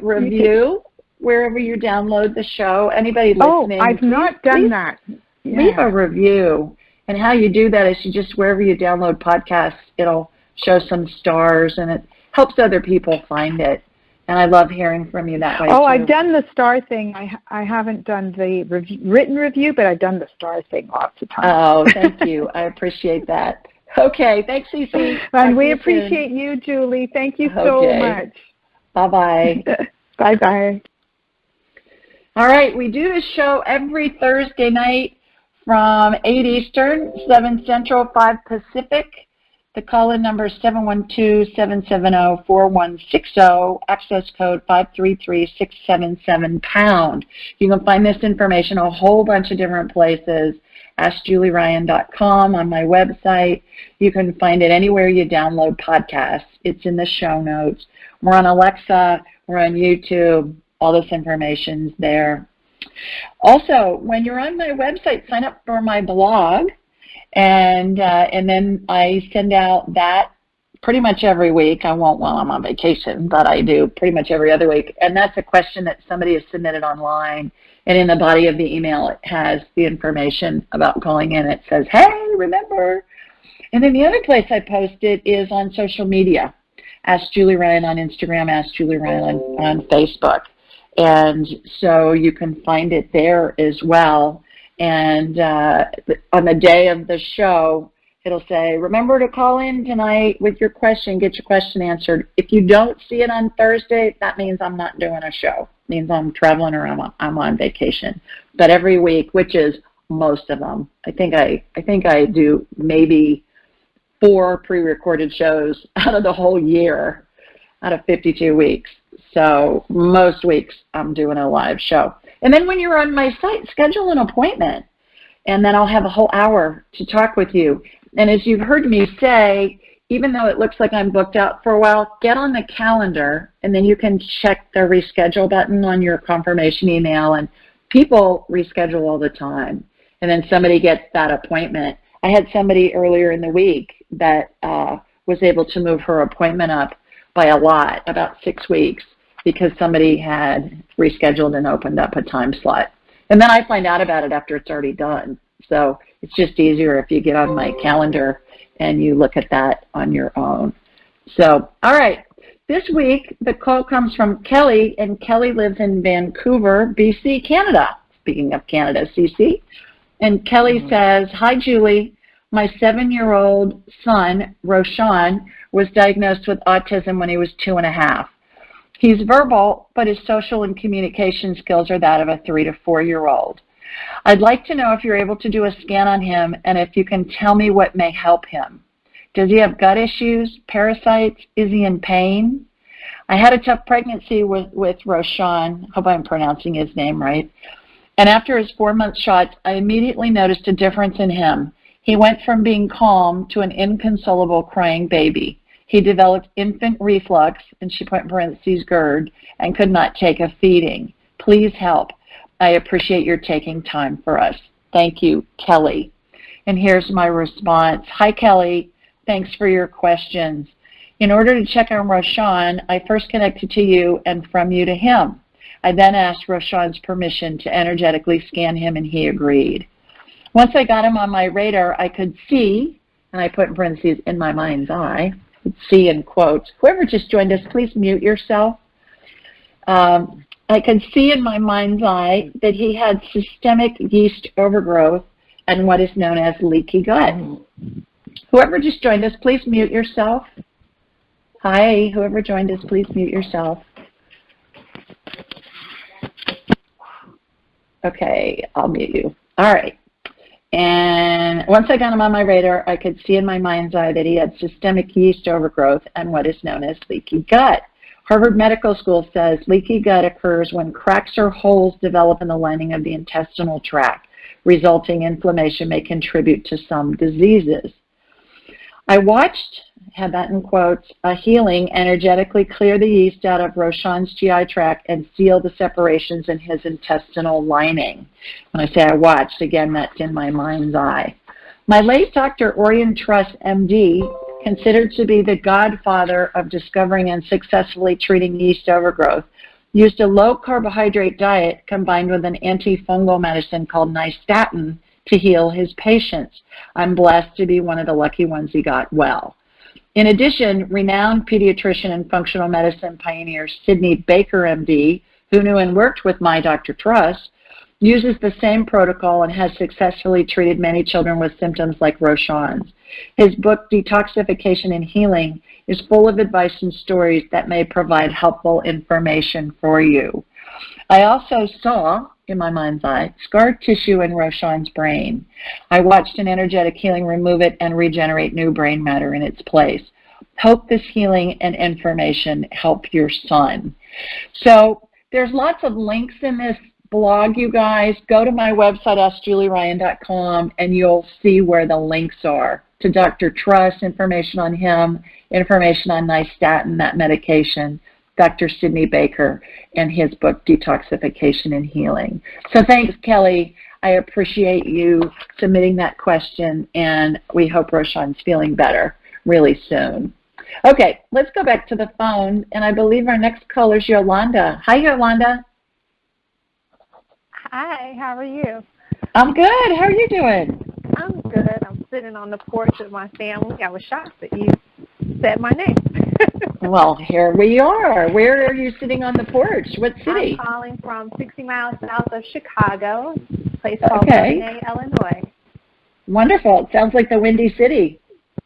S2: review wherever you download the show. Anybody listening?
S9: Oh, I've not done that. Yeah.
S2: Leave a review. And how you do that is you just, wherever you download podcasts, it'll show some stars, and it helps other people find it. And I love hearing from you that way,
S9: Oh,
S2: too.
S9: I've done the star thing. I haven't done the written review, but I've done the star thing lots of times.
S2: Oh, thank you. I appreciate that. Okay. Thanks, Cece.
S9: And we appreciate you, Julie. Thank you so much.
S2: Bye-bye.
S9: Bye-bye.
S2: All right. We do this show every Thursday night from 8 Eastern, 7 Central, 5 Pacific. The call-in number is 712-770-4160, access code 533677#. You can find this information a whole bunch of different places. AskJulieRyan.com on my website. You can find it anywhere you download podcasts. It's in the show notes. We're on Alexa. We're on YouTube. All this information's there. Also, when you're on my website, sign up for my blog, and then I send out that pretty much every week. I won't while I'm on vacation, but I do pretty much every other week. And that's a question that somebody has submitted online. And in the body of the email, it has the information about calling in. It says, hey, remember. And then the other place I post it is on social media. Ask Julie Ryan on Instagram, Ask Julie Ryan on Facebook. And so you can find it there as well. And on the day of the show, it'll say, remember to call in tonight with your question, get your question answered. If you don't see it on Thursday, that means I'm not doing a show. It means I'm traveling or I'm on vacation. But every week, which is most of them, I think I do maybe 4 pre-recorded shows out of the whole year, out of 52 weeks. So most weeks I'm doing a live show. And then when you're on my site, schedule an appointment. And then I'll have a whole hour to talk with you. And as you've heard me say, even though it looks like I'm booked out for a while, get on the calendar, and then you can check the reschedule button on your confirmation email. And people reschedule all the time. And then somebody gets that appointment. I had somebody earlier in the week that was able to move her appointment up by a lot, about 6 weeks, because somebody had rescheduled and opened up a time slot. And then I find out about it after it's already done. So it's just easier if you get on my calendar and you look at that on your own. So, all right. This week, the call comes from Kelly, and Kelly lives in Vancouver, BC, Canada. Speaking of Canada, CC. And Kelly says, hi, Julie. My 7-year-old son, Roshan, was diagnosed with autism when he was 2.5. He's verbal, but his social and communication skills are that of a 3 to 4-year-old. I'd like to know if you're able to do a scan on him and if you can tell me what may help him. Does he have gut issues, parasites? Is he in pain? I had a tough pregnancy with Roshan. Hope I'm pronouncing his name right. And after his 4-month shots, I immediately noticed a difference in him. He went from being calm to an inconsolable crying baby. He developed infant reflux, and she put in parentheses GERD, and could not take a feeding. Please help. I appreciate your taking time for us. Thank you, Kelly. And here's my response. Hi, Kelly. Thanks for your questions. In order to check on Roshan, I first connected to you and from you to him. I then asked Roshan's permission to energetically scan him, and he agreed. Once I got him on my radar, I could see, and I put in parentheses, in my mind's eye, see in quotes. Whoever just joined us, please mute yourself. I could see in my mind's eye that he had systemic yeast overgrowth and what is known as leaky gut. Whoever just joined us, please mute yourself. Hi, whoever joined us, please mute yourself. Okay, I'll mute you. All right. And once I got him on my radar, I could see in my mind's eye that he had systemic yeast overgrowth and what is known as leaky gut. Harvard Medical School says leaky gut occurs when cracks or holes develop in the lining of the intestinal tract. Resulting inflammation may contribute to some diseases. I watched, had that in quotes, a healing energetically clear the yeast out of Roshan's GI tract and seal the separations in his intestinal lining. When I say I watched, again, that's in my mind's eye. My late Dr. Orion Truss, MD, considered to be the godfather of discovering and successfully treating yeast overgrowth, used a low-carbohydrate diet combined with an antifungal medicine called nystatin to heal his patients. I'm blessed to be one of the lucky ones he got well. In addition, renowned pediatrician and functional medicine pioneer Sidney Baker, MD, who knew and worked with my Dr. Truss, uses the same protocol and has successfully treated many children with symptoms like Roshan's. His book, Detoxification and Healing, is full of advice and stories that may provide helpful information for you. I also saw, in my mind's eye, scar tissue in Roshan's brain. I watched an energetic healing remove it and regenerate new brain matter in its place. Hope this healing and information help your son. So there's lots of links in this blog, you guys. Go to my website, AskJulieRyan.com, and you'll see where the links are to Dr. Truss, information on him, information on nystatin, that medication, Dr. Sidney Baker, and his book, Detoxification and Healing. So thanks, Kelly. I appreciate you submitting that question, and we hope Roshan's feeling better really soon. Okay, let's go back to the phone, and I believe our next caller is Yolanda. Hi, Yolanda.
S10: Hi, how are you?
S2: I'm good. How are you doing?
S10: I'm good. I'm sitting on the porch with my family. I was shocked that you said my name.
S2: Well, here we are. Where are you sitting on the porch? What city?
S10: I'm calling from 60 miles south of Chicago, a place called Louisiana, Illinois.
S2: Wonderful. It sounds like the Windy City.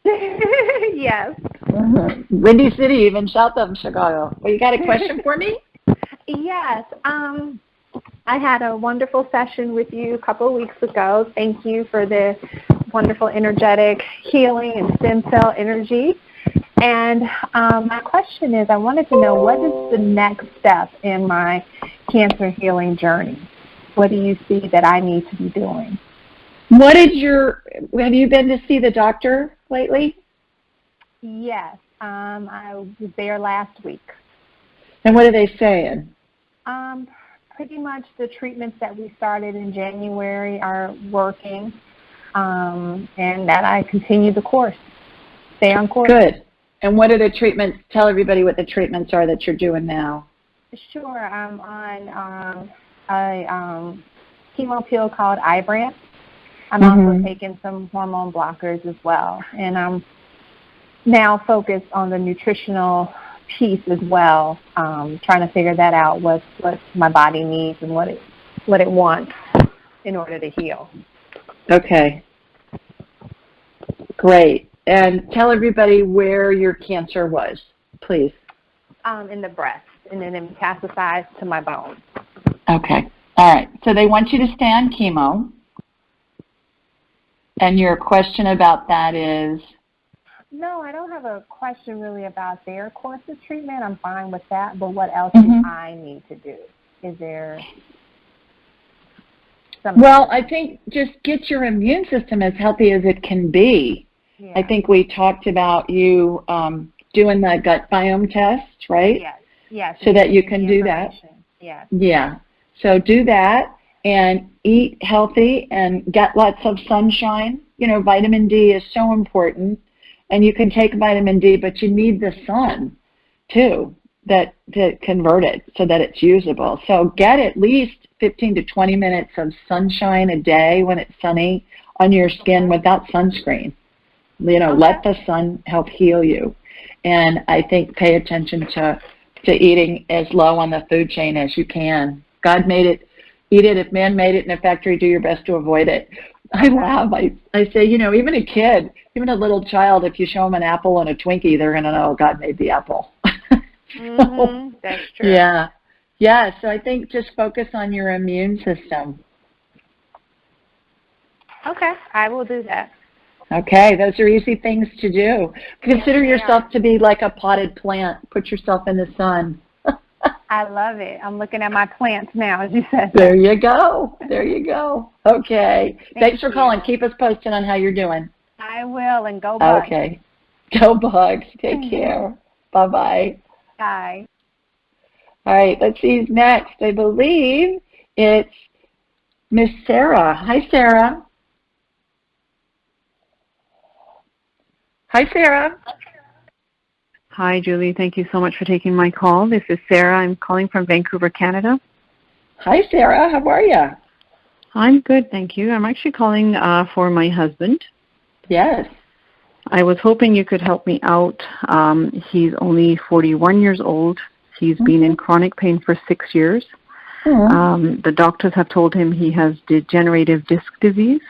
S10: Yes.
S2: Mm-hmm. Windy City, even south of Chicago. Well, you got a question for me?
S10: Yes. I had a wonderful session with you a couple of weeks ago. Thank you for the wonderful energetic healing and stem cell energy. And my question is, I wanted to know, what is the next step in my cancer healing journey? What do you see that I need to be doing?
S2: Have you been to see the doctor lately?
S10: Yes, I was there last week.
S2: And what are they saying?
S10: Pretty much the treatments that we started in January are working, and that I continue the course, stay on course.
S2: Good. And what are the treatments? Tell everybody what the treatments are that you're doing now.
S10: Sure. I'm on a chemo pill called Ibrance. I'm also taking some hormone blockers as well. And I'm now focused on the nutritional piece as well, trying to figure that out, what my body needs and what it wants in order to heal. Okay.
S2: Great. And tell everybody where your cancer was, please.
S10: In the breast, and then it metastasized to my bones.
S2: Okay. All right. So they want you to stay on chemo. And your question about that is?
S10: No, I don't have a question really about their course of treatment. I'm fine with that. But what else do I need to do? Is there something?
S2: Well, I think just get your immune system as healthy as it can be. Yeah. I think we talked about you doing the gut biome test, right?
S10: Yes. Yes.
S2: So that you can do that.
S10: Yes.
S2: Yeah. So do that and eat healthy and get lots of sunshine. You know, vitamin D is so important. And you can take vitamin D, but you need the sun, too, to convert it so that it's usable. So get at least 15 to 20 minutes of sunshine a day when it's sunny on your skin without sunscreen. You know, let the sun help heal you. And I think pay attention to eating as low on the food chain as you can. God made it. Eat it. If man made it in a factory, do your best to avoid it. I laugh. I say, you know, even a kid even a little child, if you show them an apple and a Twinkie, they're going to know God made the apple.
S10: That's true.
S2: Yeah. Yeah, so I think just focus on your immune system.
S10: Okay, I will do that.
S2: Okay, those are easy things to do. Consider yourself to be like a potted plant. Put yourself in the sun.
S10: I love it. I'm looking at my plants now, as you said.
S2: There you go. There you go. Okay. Thanks for calling. Keep us posted on how you're doing.
S10: I will, and go Bugs.
S2: Okay. Go Bugs. Take care. Bye-bye.
S10: Bye.
S2: All right, let's see who's next. I believe it's Miss Sarah. Hi, Sarah. Hi, Sarah.
S11: Hi, Julie. Thank you so much for taking my call. This is Sarah. I'm calling from Vancouver, Canada.
S2: Hi, Sarah. How are you?
S11: I'm good, thank you. I'm actually calling for my husband.
S2: Yes.
S11: I was hoping you could help me out. He's only 41 years old. He's been in chronic pain for 6 years. The doctors have told him he has degenerative disc disease,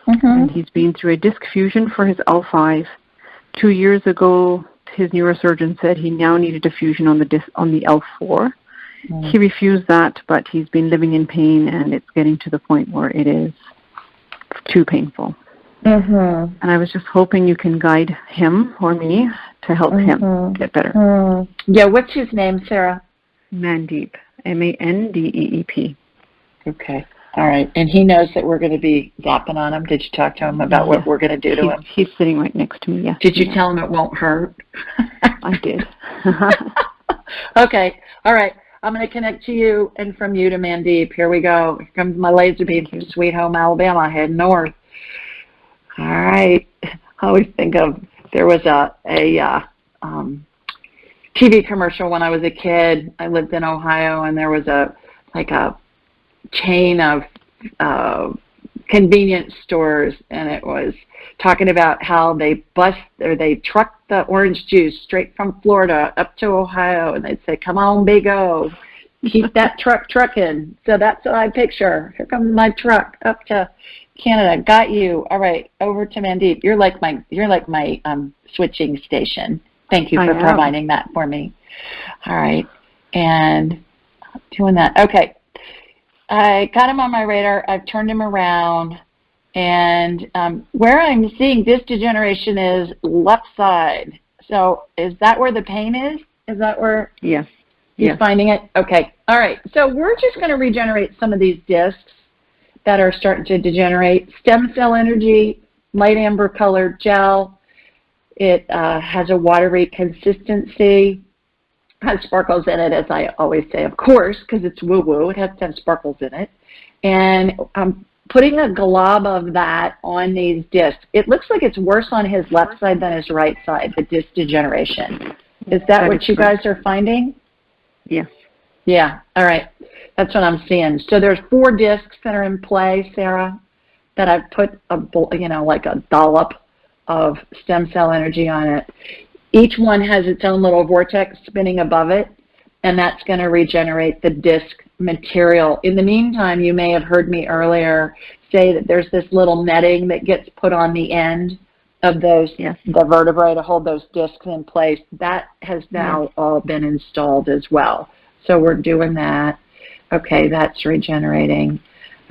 S11: and he's been through a disc fusion for his L5. 2 years ago, his neurosurgeon said he now needed a fusion on the L4. He refused that, but he's been living in pain, and it's getting to the point where it is too painful. And I was just hoping you can guide him or me to help him get better.
S2: Yeah, what's his name, Sarah?
S11: Mandeep, Mandeep.
S2: Okay. All right. And he knows that we're going to be zapping on him. Did you talk to him about what we're going to do to him?
S11: He's sitting right next to me, yes.
S2: Did you tell him it won't hurt?
S11: I did.
S2: Okay. All right. I'm going to connect to you and from you to Mandeep. Here we go. Here comes my laser beam from Sweet Home, Alabama, heading north. All right. I always think of, there was a TV commercial when I was a kid. I lived in Ohio, and there was a chain of convenience stores, and it was talking about how they trucked the orange juice straight from Florida up to Ohio, and they'd say, "Come on, Big O, keep that truck trucking." So that's what I picture. Here comes my truck up to Canada. Got you. All right, over to Mandeep. You're like my switching station. Thank you for providing that for me. All right, and doing that. Okay. I got him on my radar. I've turned him around, and where I'm seeing disc degeneration is left side. So is that where the pain is? Is that where he's finding it? Okay. All right. So we're just going to regenerate some of these discs that are starting to degenerate. Stem cell energy, light amber colored gel. It has a watery consistency. Has sparkles in it, as I always say, of course, because it's woo-woo. It has to have sparkles in it. And I'm putting a glob of that on these discs. It looks like it's worse on his left side than his right side, the disc degeneration. Is that what you guys are finding?
S11: Yes.
S2: Yeah. All right. That's what I'm seeing. So there's 4 discs that are in play, Sarah, that I've put like a dollop of stem cell energy on it. Each one has its own little vortex spinning above it, and that's going to regenerate the disc material. In the meantime, you may have heard me earlier say that there's this little netting that gets put on the end of those, the vertebrae to hold those discs in place. That has now all been installed as well. So we're doing that. Okay, that's regenerating.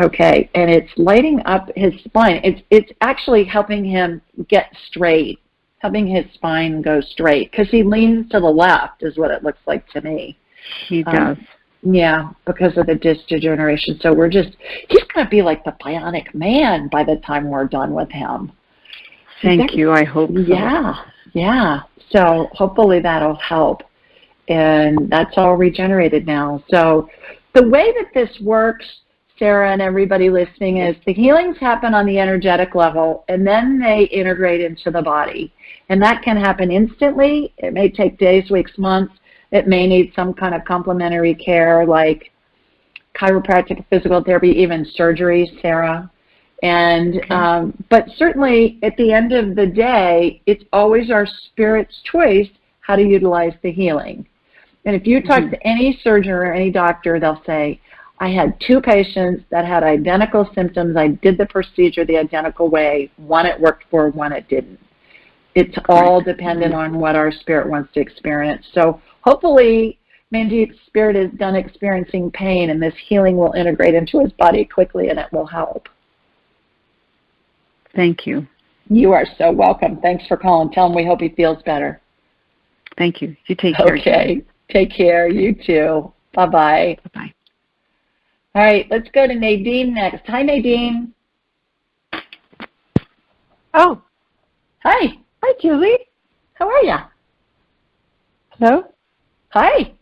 S2: Okay, and it's lighting up his spine. It's actually helping him get straight. Helping his spine go straight, because he leans to the left is what it looks like to me.
S11: He does.
S2: Yeah, because of the disc degeneration. So he's going to be like the bionic man by the time we're done with him.
S11: Thank you. I hope so.
S2: Yeah. So hopefully that'll help. And that's all regenerated now. So the way that this works, Sarah and everybody listening, is the healings happen on the energetic level, and then they integrate into the body. And that can happen instantly. It may take days, weeks, months. It may need some kind of complementary care like chiropractic, physical therapy, even surgery, Sarah. And but certainly at the end of the day, it's always our spirit's choice how to utilize the healing. And if you talk to any surgeon or any doctor, they'll say, I had 2 patients that had identical symptoms. I did the procedure the identical way. One it worked for, one it didn't. It's all dependent on what our spirit wants to experience. So hopefully Manjeet's spirit is done experiencing pain, and this healing will integrate into his body quickly, and it will help.
S11: Thank you.
S2: You are so welcome. Thanks for calling. Tell him we hope he feels better.
S11: Thank you. You take care.
S2: Okay. Take care. You too. Bye-bye.
S11: Bye-bye.
S2: All right. Let's go to Nadine next. Hi, Nadine.
S9: Oh.
S2: Hi.
S9: Hi, Julie.
S2: How are you?
S9: Hello?
S2: Hi.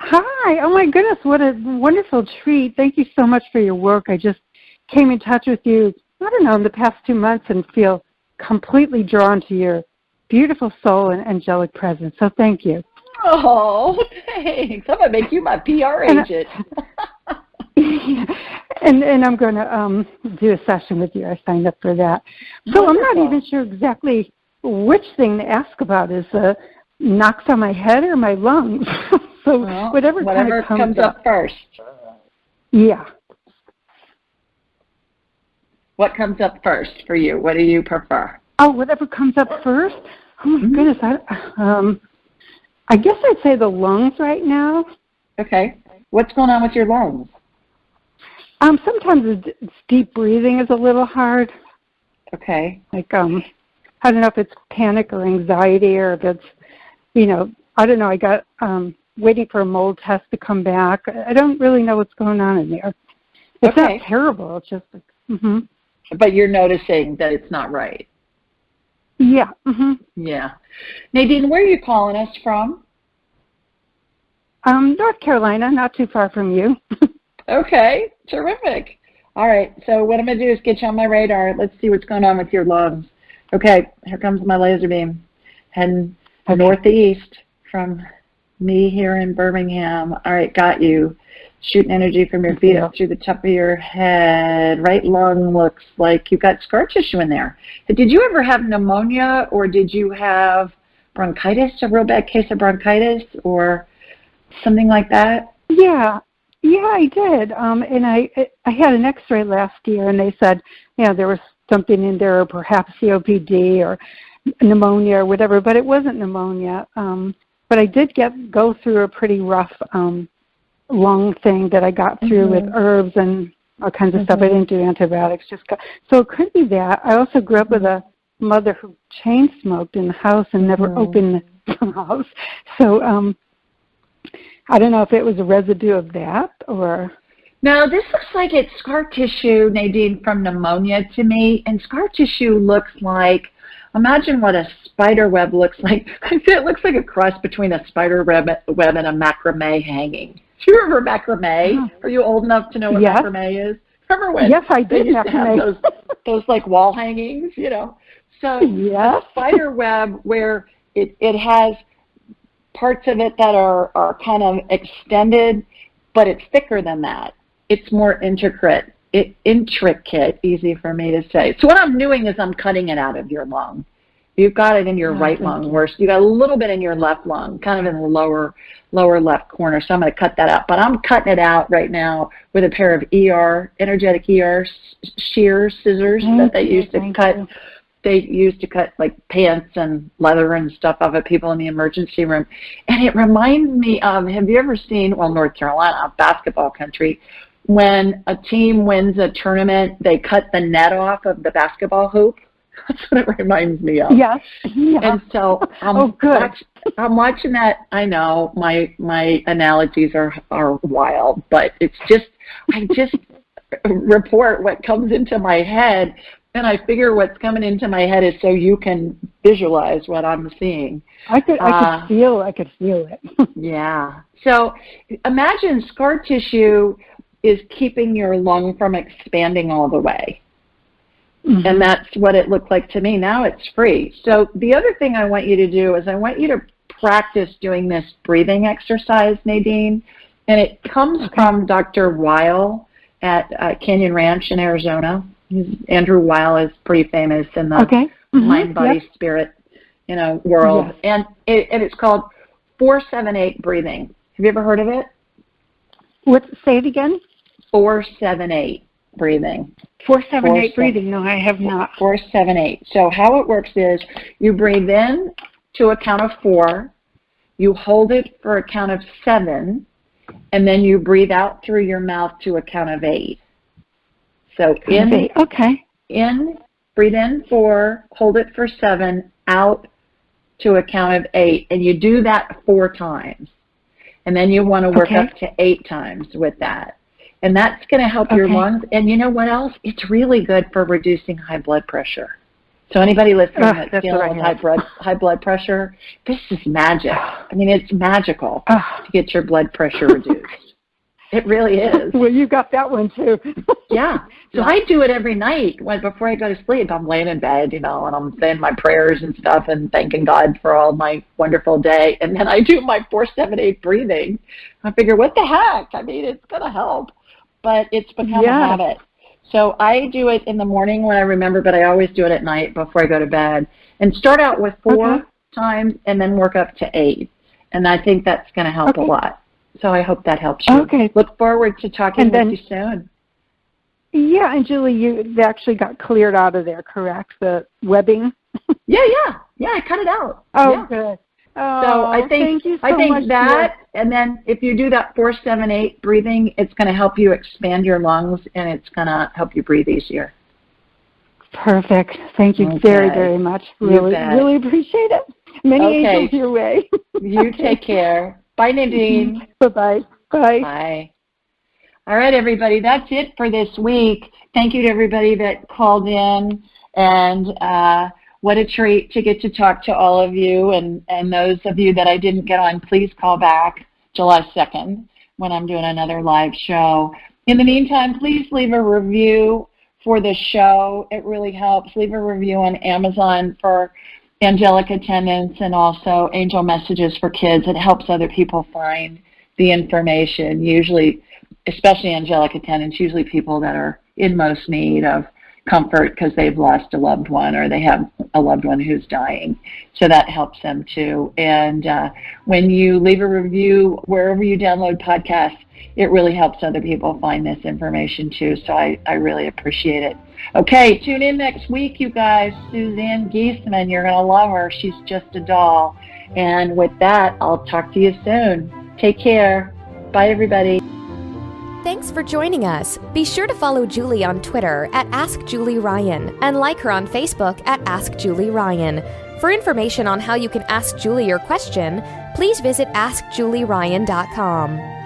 S9: Hi. Oh, my goodness. What a wonderful treat. Thank you so much for your work. I just came in touch with you, I don't know, in the past 2 months and feel completely drawn to your beautiful soul and angelic presence. So thank you.
S2: Oh, thanks. I'm going to make you my PR agent.
S9: And I'm going to do a session with you. I signed up for that. So
S2: Wonderful.
S9: I'm not even sure exactly which thing to ask about. Is knocks on my head or my lungs? So
S2: well,
S9: whatever
S2: comes up first.
S9: Yeah.
S2: What comes up first for you? What do you prefer?
S9: Oh, whatever comes up first? Oh, my goodness. I guess I'd say the lungs right now.
S2: Okay. What's going on with your lungs?
S9: Sometimes it's deep breathing is a little hard.
S2: Okay.
S9: Like, I don't know if it's panic or anxiety or if it's, I don't know. I got waiting for a mold test to come back. I don't really know what's going on in there. It's not terrible. It's just like,
S2: But you're noticing that it's not right.
S9: Yeah.
S2: Yeah. Nadine, where are you calling us from?
S9: North Carolina, not too far from you.
S2: Okay. Terrific. All right. So what I'm going to do is get you on my radar. Let's see what's going on with your lungs. Okay. Here comes my laser beam. Heading northeast from me here in Birmingham. All right. Got you. Shooting energy from your feet up through the top of your head. Right lung looks like you've got scar tissue in there. Did you ever have pneumonia, or did you have bronchitis, a real bad case of bronchitis or something like that?
S9: Yeah, I did. And I had an X-ray last year, and they said, there was something in there, or perhaps COPD or pneumonia or whatever, but it wasn't pneumonia. But I did go through a pretty rough lung thing that I got through with herbs and all kinds of stuff. I didn't do antibiotics. So it could be that. I also grew up with a mother who chain smoked in the house and never opened the house. So I don't know if it was a residue of that or.
S2: No, this looks like it's scar tissue, Nadine, from pneumonia to me. And scar tissue looks like, imagine what a spider web looks like. It looks like a cross between a spider web and a macrame hanging. Do you remember macrame? Are you old enough to know what macrame is? Remember when?
S9: Yes, I did.
S2: Have those like wall hangings, So a spider web where it has parts of it that are kind of extended, but it's thicker than that. It's more intricate, easy for me to say. So what I'm doing is I'm cutting it out of your lung. You've got it in your right lung. You got a little bit in your left lung, kind of in the lower left corner. So I'm going to cut that out. But I'm cutting it out right now with a pair of energetic shear scissors that they used to cut. They used to cut like pants and leather and stuff off of people in the emergency room. And it reminds me of, have you ever seen, North Carolina, basketball country, when a team wins a tournament, they cut the net off of the basketball hoop? That's what it reminds me of.
S9: Yes. Yeah.
S2: And so I'm watching that. I know my analogies are wild, but it's just I just report what comes into my head, and I figure what's coming into my head is so you can visualize what I'm seeing.
S9: I could feel it.
S2: Yeah. So imagine scar tissue is keeping your lung from expanding all the way. And that's what it looked like to me. Now it's free. So the other thing I want you to do is I want you to practice doing this breathing exercise, Nadine. And it comes from Dr. Weil at Canyon Ranch in Arizona. Andrew Weil is pretty famous in the mind, body, spirit, world. Yes. And it's called 4-7-8 breathing. Have you ever heard of it?
S9: Say it again.
S2: 4-7-8. breathing?
S9: 4-7-8 breathing. No, I have not.
S2: 4-7-8. So how it works is you breathe in to a count of 4, you hold it for a count of 7, and then you breathe out through your mouth to a count of 8. So in, breathe in 4, hold it for 7, out to a count of 8, and you do that 4 times. And then you want to work up to 8 times with that. And that's going to help your lungs. And you know what else? It's really good for reducing high blood pressure. So anybody listening that's dealing with high blood pressure, this is magic. I mean, it's magical to get your blood pressure reduced. It really is.
S9: Well, you got that one too.
S2: Yeah. So I do it every night before I go to sleep. I'm laying in bed, and I'm saying my prayers and stuff and thanking God for all my wonderful day. And then I do my 4-7-8 breathing. I figure, what the heck? I mean, it's going to help. But it's become a habit. So I do it in the morning when I remember, but I always do it at night before I go to bed. And start out with 4 times and then work up to 8. And I think that's going to help a lot. So I hope that helps you.
S9: Okay.
S2: Look forward to talking with you soon.
S9: Yeah, and Julie, you actually got cleared out of there, correct? The webbing?
S2: Yeah, I cut it out.
S9: Oh, good. Oh,
S2: so I think that, and then if you do that 4-7-8 breathing, it's going to help you expand your lungs, and it's going to help you breathe easier.
S9: Perfect. Thank you very, very much. Really appreciate it. Many angels your way.
S2: You take care. Bye, Nadine.
S9: Bye-bye. Bye.
S2: Bye. All right, everybody, that's it for this week. Thank you to everybody that called in, and what a treat to get to talk to all of you, and those of you that I didn't get on, please call back July 2nd when I'm doing another live show. In the meantime, please leave a review for the show. It really helps. Leave a review on Amazon for Angelic Attendance and also Angel Messages for Kids. It helps other people find the information, usually, especially Angelic Attendance, usually people that are in most need of comfort because they've lost a loved one or they have a loved one who's dying. So that helps them too. And when you leave a review wherever you download podcasts, it really helps other people find this information too. So I really appreciate it. Okay, tune in next week, you guys. Suzanne Giesman, you're going to love her. She's just a doll. And with that, I'll talk to you soon. Take care. Bye, everybody.
S1: Thanks for joining us. Be sure to follow Julie on Twitter at AskJulieRyan and like her on Facebook at AskJulieRyan. For information on how you can ask Julie your question, please visit AskJulieRyan.com.